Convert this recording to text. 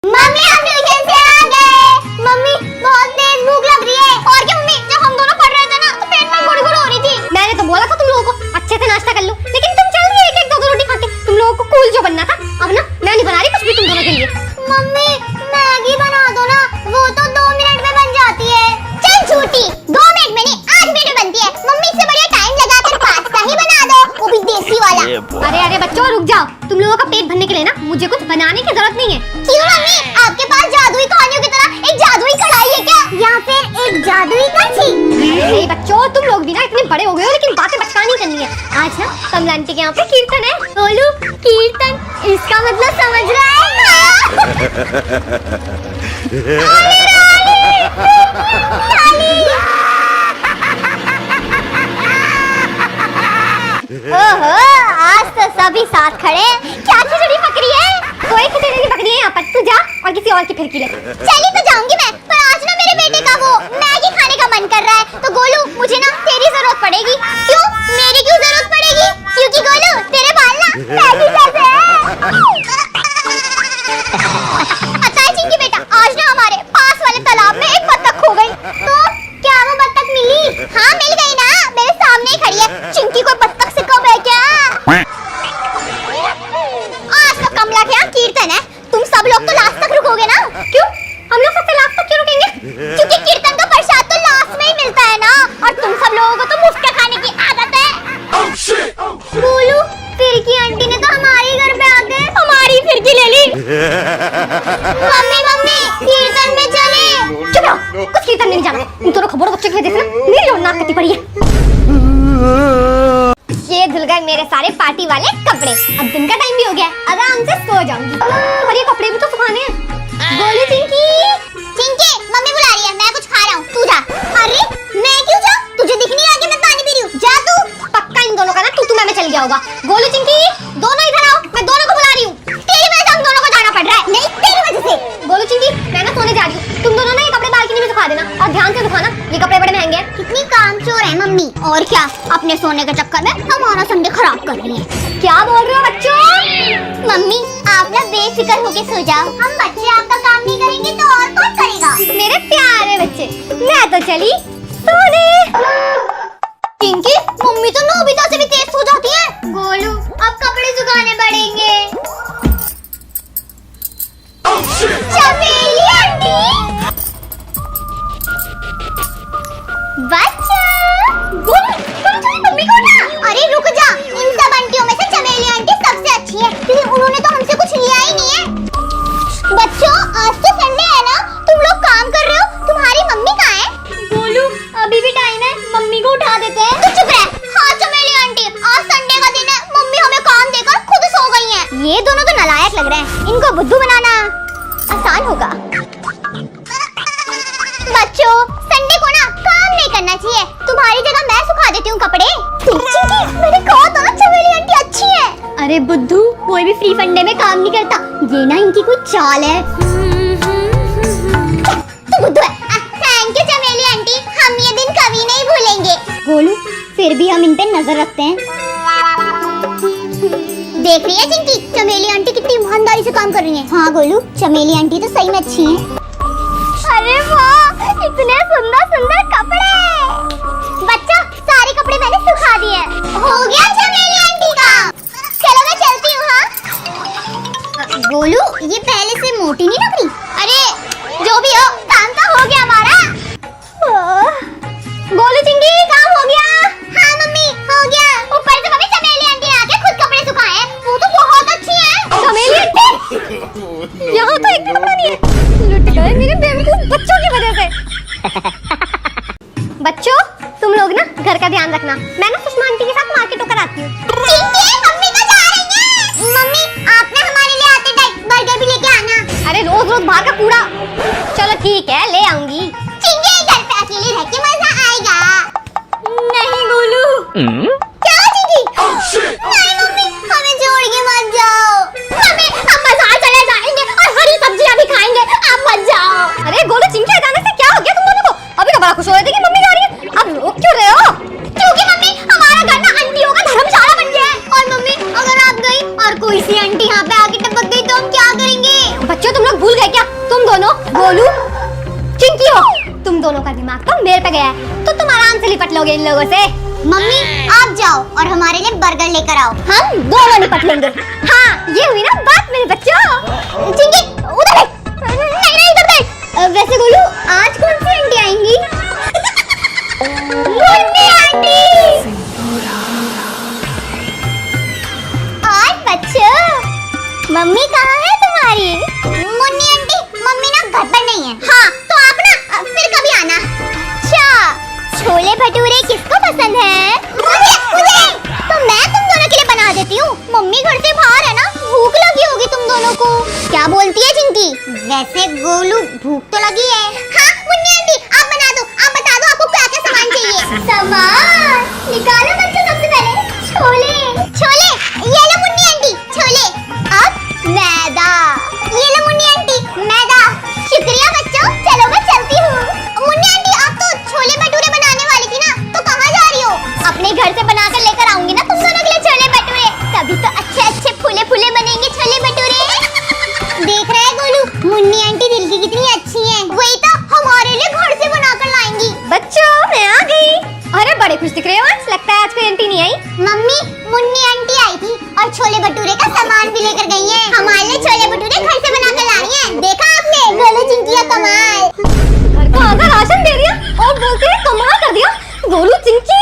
Mummy हम tuition से आ गए। मम्मी बहुत तेज भूख लग रही है। और क्या मम्मी, जब हम दोनों पढ़ रहे थे ना तो पेट में गुड़गुड़ हो रही थी। मैंने तो बोला था तुम लोगों को अच्छे से नाश्ता कर लो, लेकिन तुम चल रही एक एक दो रोटी खा के। तुम लोगों को कूल जो बनना था, अब ना मैं नहीं बना रही कुछ भी तुम दोनों के लिए। मम्मी मैगी बना दो ना, वो तो 2 मिनट में बन जाती है। चल झूठी, 2 मिनट में नहीं 8 मिनट में बनती है। मम्मी इससे बढ़िया टाइम लगाकर पास्ता ही बना दो, वो भी देसी वाला। अरे अरे बच्चों रुक जाओ, तुम लोगों का पेट भरने के लिए ना मुझे कुछ बनाने की जरूरत नहीं है। क्यों मम्मी, आपके पास जादुई कहानियों की तरह एक जादुई कढ़ाई है क्या, या फिर एक जादुई कढ़ी? नहीं बच्चों, तुम लोग भी ना इतने बड़े हो गए हो, लेकिन बातें बचकानी नहीं करनी है। आज ना कमला आंटी के यहाँ पे कीर्तन है। बोलू कीर्तन, इसका मतलब समझ रहा है? ओहो, आज तो सभी साथ खड़े। क्या खिचड़ी पक रही है? कोई खिचड़ी नहीं पक रही है यहाँ पर। तू जा और किसी और की फिरकी ले। चली तो जाऊंगी मैं, पर आज ना मेरे बेटे का वो मैगी खाने का मन कर रहा है। तो गोलू मुझे ना तेरी जरूरत पड़ेगी। क्यों, मेरी क्यों जरूरत पड़ेगी? क्योंकि गोलू तेरे बाल ना मैगी जैसे हैं। पता है चिंकी बेटा, आज ना हमारे पास वाले तालाब में एक बत्तख खो गई। तो क्या वो बत्तख मिली? हाँ मिल गई ना, मेरे सामने ही खड़ी है। चिंकी को बत्तख से कम है क्या? आज तो कमला के यहाँ कीर्तन है, तुम सब लोग तो लास्ट तक रुकोगे ना? क्यों, हम लोग सबसे लास्ट तक क्यों रुकेंगे? क्योंकि कीर्तन का प्रसाद तो लास्ट में ही मिलता है ना, और तुम सब लोगों को तो मुफ्त का खाने की आदत है। बोलू फिरकी आंटी ने तो हमारे घर पे आते हमारी फिरकी ले ली। मम्मी मम्मी कीर्तन में चले। चुप रहो, कुछ कीर्तन नहीं जाना। तुम दोनों खबरों बच्चों की वजह से ना मेरी रोड नाक कटी पड़ी है। ये धुल गए मेरे सारे पार्टी वाले कपड़े। अब दिन का टाइम भी हो गया है, आराम से सो जाऊंगी। और ये कपड़े भी तो सुखाने हैं। बोली चिंकी, चिंकी मम्मी बुला रही है, मैं कुछ खा रहा हूँ, तू जा। अरे मैं क्यों जाऊँ? तुझे दिख नहीं रहा कि मैं पानी पी रही हूँ? जा तू। पक्का इन दोनों का ना तू मैं चल गया होगा। गोलू चिंकी दोनों इधर आओ, मैं दोनों को बुला रही हूँ। तेरी वजह से हम दोनों को जाना पड़ रहा है। नहीं तेरी वजह से। गोलू चिंकी मैं ना सोने जा रही हूँ, तुम दोनों ना ये कपड़े बालकनी में सुखा देना, और ध्यान से सुखाना, ये कपड़े बड़े महंगे हैं। कितनी कामचोर है मम्मी। और क्या, अपने सोने के चक्कर में हमारा संडे खराब कर रही है। क्या बोल रहे हो बच्चों? मम्मी आप ना बेफिक्र होके सो जाओ, हम बच्चे आपका काम नहीं करेंगे तो और कौन करेगा? मेरे प्यारे बच्चे, मैं तो चली सोने। पिंकी मम्मी तो नोबिता से भी तेज सो जाती है। गोलू अब कपड़े सुखाने पड़ेंगे। चमेली आंटी बच्चा। गोलू मम्मी को ना। अरे रुक जा, इन सब आंटियों में से चमेली आंटी सबसे अच्छी है, क्योंकि उन्होंने तो हमसे कुछ लिया ही नहीं है। बच्चों आज तो संडे है ना, तुम लोग काम कर रहे हो, तुम्हारी मम्मी कहाँ है? गोलू अभी भी टाइम है, मम्मी को उठा देते हैं। तू चुप रह। हाँ चमेली आंटी, आज संडे का दिन है, मम्मी हमें काम देकर खुद सो गई हैं। ये दोनों तो नालायक लग रहे हैं, इनको बुद्धू बनाना आसान होगा। बच्चों संडे को ना काम नहीं करना चाहिए, तुम्हारी जगह मैं सुखा देती हूँ कपड़े। मैंने कहा था ना चमेली आंटी अच्छी है। अरे बुद्धू, कोई भी फ्री फंडे में काम नहीं करता, ये ना इनकी कुछ चाल है। तू बुद्धू है। थैंक यू चमेली आंटी, हम ये दिन कभी नहीं भूलेंगे। गोलू फिर भी हम इन पे नजर रखते हैं। देख रही है चिंकी, चमेली आंटी कितनी ईमानदारी से काम कर रही है। हाँ गोलू, चमेली आंटी तो सही में अच्छी है। अरे वाह, इतने सुंदर सुंदर कपड़े। बच्चा सारे कपड़े मैंने सुखा दिए। हो गया चमेली आंटी का। चलो मैं चलती हूँ। हाँ गोलू, ये पहले से मोटी नहीं लग रही? अरे जो भी हो, काम तो हो गया हमारा। गोलू चिंकी काम हो गया। हाँ मम्मी हो गया। ऊपर से मम्मी चमेली आंटी ने आके खुद कपड़े सुखाए हैं, वो तो बहुत अच्छी है। चमेली आंटी यहाँ तो एक भी कपड़ा नहीं है। लुट गए मेरे बेवकूफ बच्चों की वजह से। बच्चों तुम लोग ना घर का ध्यान रखना, मैं ना सुषमा आंटी के साथ मार्केट होकर आती हूँ। मम्मी तो जा रही है। मम्मी आप ना हमारे लिए आते टाइम बर्गर भी लेके आना। अरे रोज रोज बाहर का कूड़ा। चलो ठीक है ले आऊंगी। घर पे अकेले रह के मजा आएगा। नहीं गोलू। क्या चिंकी? नहीं मम्मी हमें छोड़ के मत जाओ। मम्मी हम बाजार चले जाएंगे और हरी सब्जियां भी खाएंगे, आप मत जाओ। अरे गोलू चिंकी अचानक से क्या हो गया तुम दोनों को? अभी तो बड़ा खुश हो रहे थे कि मम्मी जा रही है, अब रोक क्यों रहे हो? क्योंकि मम्मी हमारा घर ना आंटियों का धर्मशाला बन गया है, और मम्मी अगर आप गई और कोई सी आंटी यहाँ पे आके टपक गई तो हम क्या करेंगे? बच्चों तुम लोग भूल गए क्या गोलू, चिंकी हो, तुम दोनों का दिमाग तो मेरे पे गया है, तो तुम आराम से लिपट लोगे इन लोगों से। मम्मी आप जाओ और हमारे लिए बर्गर लेकर आओ, हम दोनों निपट लेंगे। हाँ ये हुई ना बात मेरे बच्चों। चिंकी उधर देख, नहीं नहीं इधर देख। वैसे गोलू आज कौन सी आंटी आएंगी? मुन्नी आंटी। और बच्चों मम्मी कहाँ है तुम्हारी? मुन्नी आंटी मम्मी ना घर पर नहीं है। हाँ तो आप ना फिर कभी आना। अच्छा छोले भटूरे किसको पसंद है? मुझे। तो मैं तुम दोनों के लिए बना देती हूँ। मम्मी घर से बाहर है ना, भूख लगी होगी तुम दोनों को। क्या बोलती है चिंकी? वैसे गोलू भूख तो लगी है। हाँ मुन्नी आंटी आप बना दो, आप बता दो आपको क्या क्या सामान चाहिए। सामान निकालो बच्चों, सबसे पहले छोले। छोले ये लो मुन्नी आंटी छोले। अब मैदा ये लो मुन्नी आंटी मैदा। शुक्रिया बच्चों, चलो मैं चलती हूँ। मुन्नी आंटी आप तो छोले भटूरे बनाने वाली थी ना, तो कहाँ जा रही हो? अपने घर से बनाकर लेकर आऊंगी ना तुम दोनों के लिए छोले भटूरे, तभी तो अच्छे अच्छे फूले फूले बनेंगे छोले भटूरे। देख रहा है गोलू मुन्नी आंटी दिल की कितनी अच्छी है, वही तो हमारे लिए घर से बनाकर लाएंगी। बच्चों मैं आ गई। अरे बड़े खुश दिख रहे हो, लगता है आज कोई आंटी नहीं आई। मम्मी मुन्नी आंटी आई थी और छोले भटूरे का सामान भी लेकर गई है। हमारे लिए छोले भटूरे घर से बनाकर ला रही है। देखा आपने गोलू चिंकी का कमाल। घर का आधा राशन दे दिया और बोलते हैं कमाल कर दिया। गोलू चिंकी